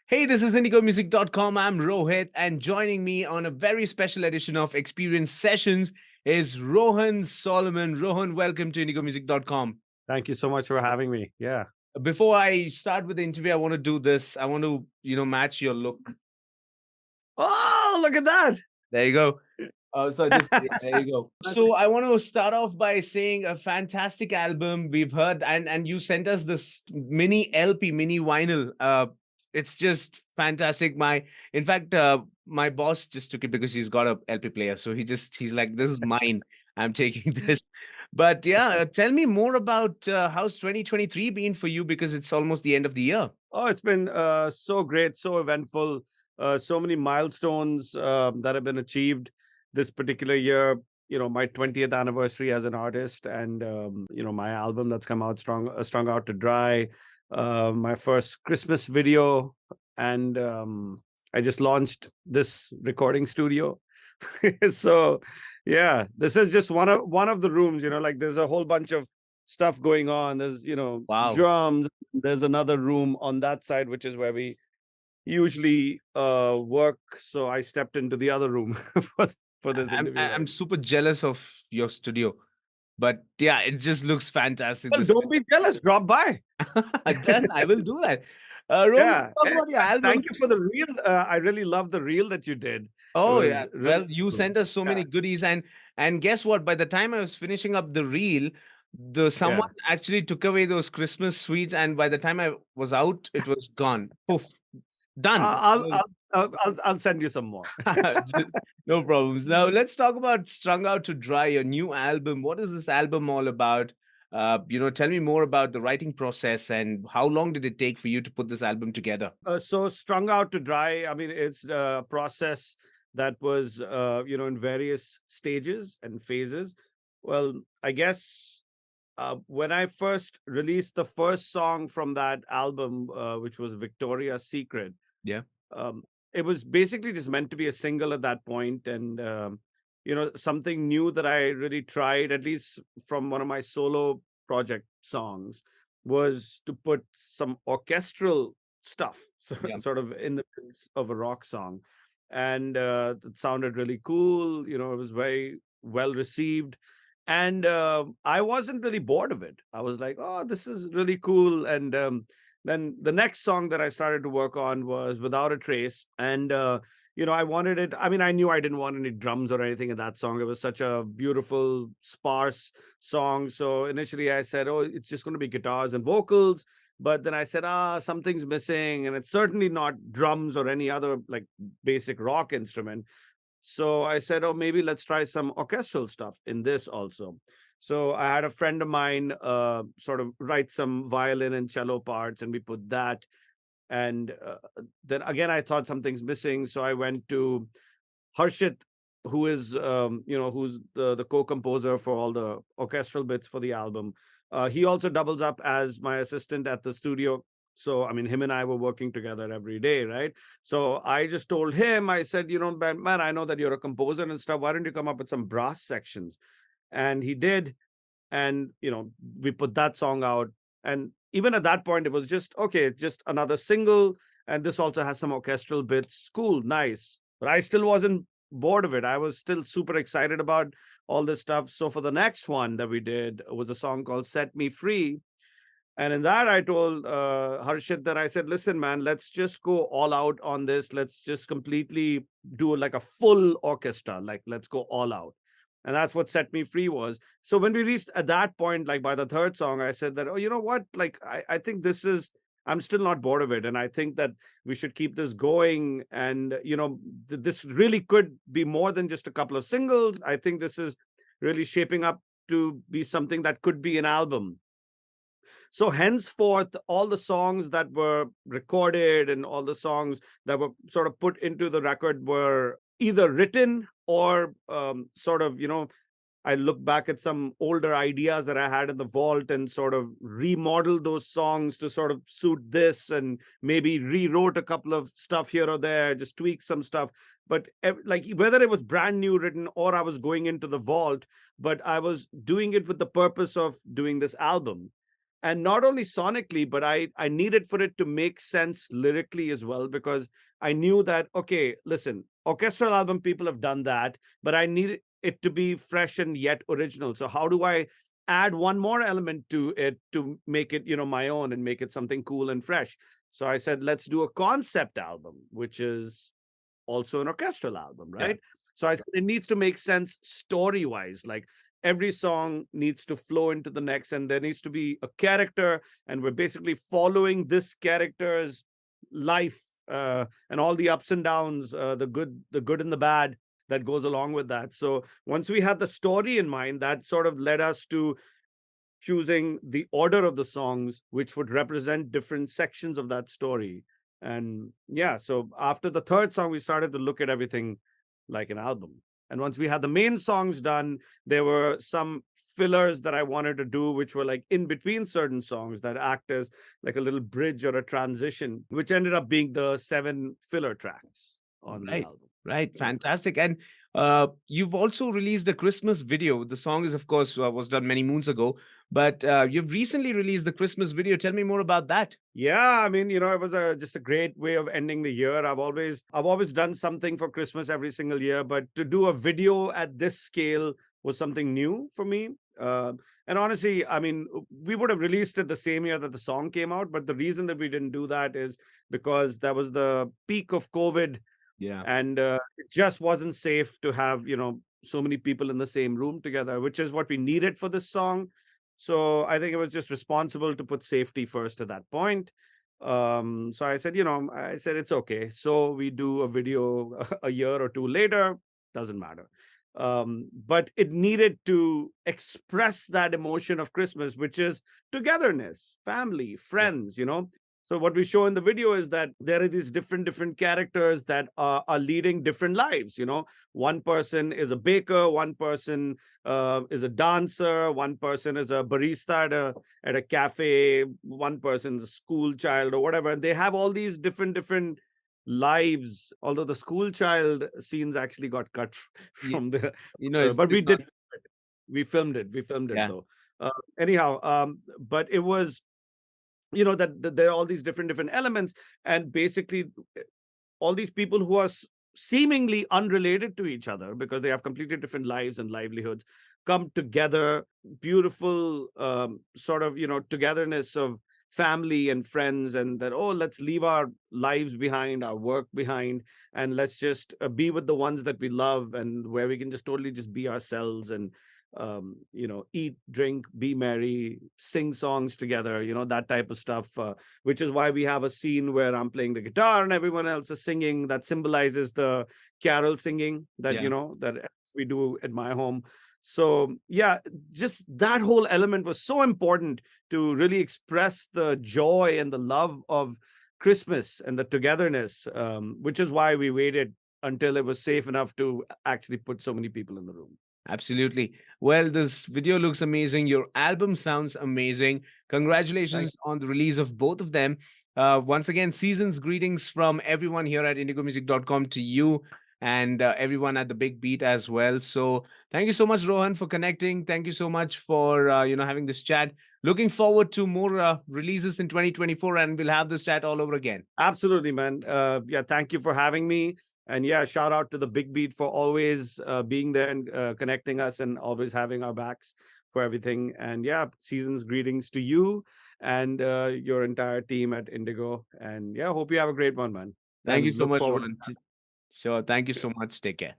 Hey, this is IndigoMusic.com. I'm Rohit, and joining me on a very special edition of Xperience Sessions is Rohan Solomon. Rohan, welcome to IndigoMusic.com. Thank you so much for having me. Yeah. Before I start with the interview, I want to do this. I want to, match your look. Oh, look at that. There you go. So just there you go. So I want to start off by saying a fantastic album we've heard, and you sent us this mini LP, mini vinyl. It's just fantastic. In fact, my boss just took it because he's got a LP player. So he's like, this is mine. I'm taking this. But yeah, tell me more about how's 2023 been for you because it's almost the end of the year. Oh, it's been so great, so eventful, so many milestones that have been achieved this particular year. My 20th anniversary as an artist, and my album that's come out, Strung Out To Dry, my first Christmas video, and I just launched this recording studio. So, yeah, this is just one of the rooms. Like there's a whole bunch of stuff going on. There's Wow. drums. There's another room on that side, which is where we usually work. So I stepped into the other room for this interview. I'm super jealous of your studio. But yeah, it just looks fantastic. Well, don't be jealous. Drop by. Done. I will do that. Rohan, Yeah. talk about your album. Thank you for the reel. I really love the reel that you did. It Oh yeah. was really Well, you cool. sent us so Yeah. many goodies, and guess what? By the time I was finishing up the reel, the someone Yeah. actually took away those Christmas sweets, and by the time I was out, it was gone. Poof, done. I'll send you some more. No problems. Now let's talk about Strung Out to Dry, your new album. What is this album all about? Tell me more about the writing process and how long did it take for you to put this album together? So Strung Out To Dry, I mean, it's a process that was, in various stages and phases. Well, I guess when I first released the first song from that album, which was Victoria's Secret, Yeah. um, it was basically just meant to be a single at that point, and something new that I really tried, at least from one of my solo project songs, was to put some orchestral stuff, so, Yeah. sort of in the midst of a rock song, and it sounded really cool. It was very well received, and I wasn't really bored of it. I was like, oh, this is really cool. And then the next song that I started to work on was Without a Trace. And, I wanted it. I mean, I knew I didn't want any drums or anything in that song. It was such a beautiful, sparse song. So initially I said, oh, it's just going to be guitars and vocals. But then I said, something's missing. And it's certainly not drums or any other like basic rock instrument. So I said, oh, maybe let's try some orchestral stuff in this also. So I had a friend of mine sort of write some violin and cello parts, and we put that. And then again, I thought something's missing. So I went to Harshit, who's the co-composer for all the orchestral bits for the album. He also doubles up as my assistant at the studio. So, I mean, him and I were working together every day, right? So I just told him, I said, man, I know that you're a composer and stuff. Why don't you come up with some brass sections? And he did. And, we put that song out. And even at that point, it was just, okay, just another single. And this also has some orchestral bits. Cool, nice. But I still wasn't bored of it. I was still super excited about all this stuff. So for the next one that we did was a song called Set Me Free. And in that, I told Harshit that I said, listen, man, let's just go all out on this. Let's just completely do like a full orchestra. Like, let's go all out. And that's what Set Me Free was. So when we reached at that point, like by the third song, I said that, oh, you know what? Like, I think this is, I'm still not bored of it. And I think that we should keep this going. And, this really could be more than just a couple of singles. I think this is really shaping up to be something that could be an album. So henceforth, all the songs that were recorded and all the songs that were sort of put into the record were either written or sort of, I look back at some older ideas that I had in the vault and sort of remodeled those songs to sort of suit this, and maybe rewrote a couple of stuff here or there, just tweak some stuff. But like whether it was brand new written or I was going into the vault, but I was doing it with the purpose of doing this album. and not only sonically, but I needed for it to make sense lyrically as well, because I knew that, okay, listen, orchestral album people have done that, but I need it to be fresh and yet original. So how do I add one more element to it to make it, my own, and make it something cool and fresh? So I said, let's do a concept album, which is also an orchestral album, Yeah. right? So I said it needs to make sense story wise. Like every song needs to flow into the next, and there needs to be a character, and we're basically following this character's life, and all the ups and downs, the good and the bad that goes along with that. So once we had the story in mind, that sort of led us to choosing the order of the songs, which would represent different sections of that story. And yeah, so after the third song, we started to look at everything like an album. And once we had the main songs done, there were some fillers that I wanted to do, which were like in between certain songs that act as like a little bridge or a transition, which ended up being the 7 filler tracks on the Right. album. Right. Yeah. Fantastic. And you've also released a Christmas video. The song is, of course, was done many moons ago, but you've recently released the Christmas video. Tell me more about that. Yeah, I mean, it was just a great way of ending the year. I've always done something for Christmas every single year, but to do a video at this scale was something new for me. And honestly, I mean, we would have released it the same year that the song came out, but the reason that we didn't do that is because that was the peak of COVID, Yeah. and it just wasn't safe to have so many people in the same room together, which is what we needed for this song. So I think it was just responsible to put safety first at that point. So I said it's okay, so we do a video a year or two later, doesn't matter. But it needed to express that emotion of Christmas, which is togetherness, family, Yeah. friends. So what we show in the video is that there are these different characters that are leading different lives. One person is a baker, one person is a dancer, one person is a barista at a cafe, one person's a school child or whatever. And they have all these different lives. Although the school child scenes actually got cut You, from the, it's but still we not. did, we filmed it Yeah. though. Anyhow, but it was that there are all these different elements, and basically all these people who are seemingly unrelated to each other because they have completely different lives and livelihoods come together. Beautiful, sort of togetherness of family and friends, and that, oh, let's leave our lives behind, our work behind, and let's just be with the ones that we love, and where we can just totally just be ourselves, and eat, drink, be merry, sing songs together, that type of stuff, which is why we have a scene where I'm playing the guitar and everyone else is singing. That symbolizes the carol singing that, Yeah. that we do at my home. So, yeah, just that whole element was so important to really express the joy and the love of Christmas and the togetherness, which is why we waited until it was safe enough to actually put so many people in the room. Absolutely. Well, this video looks amazing. Your album sounds amazing. Thank Congratulations on the release of both of them. Once again, season's greetings from everyone here at indigomusic.com to you and everyone at the Big Beat as well. So, thank you so much, Rohan, for connecting. Thank you so much for having this chat. Looking forward to more releases in 2024, and we'll have this chat all over again. Absolutely, man. Yeah, thank you for having me. And yeah, shout out to the Big Beat for always being there and connecting us and always having our backs for everything. And yeah, season's greetings to you and your entire team at Indigo. And yeah, hope you have a great one, man. Thank you And so look much, forward. Rohan. Sure. Thank you so much. Take care.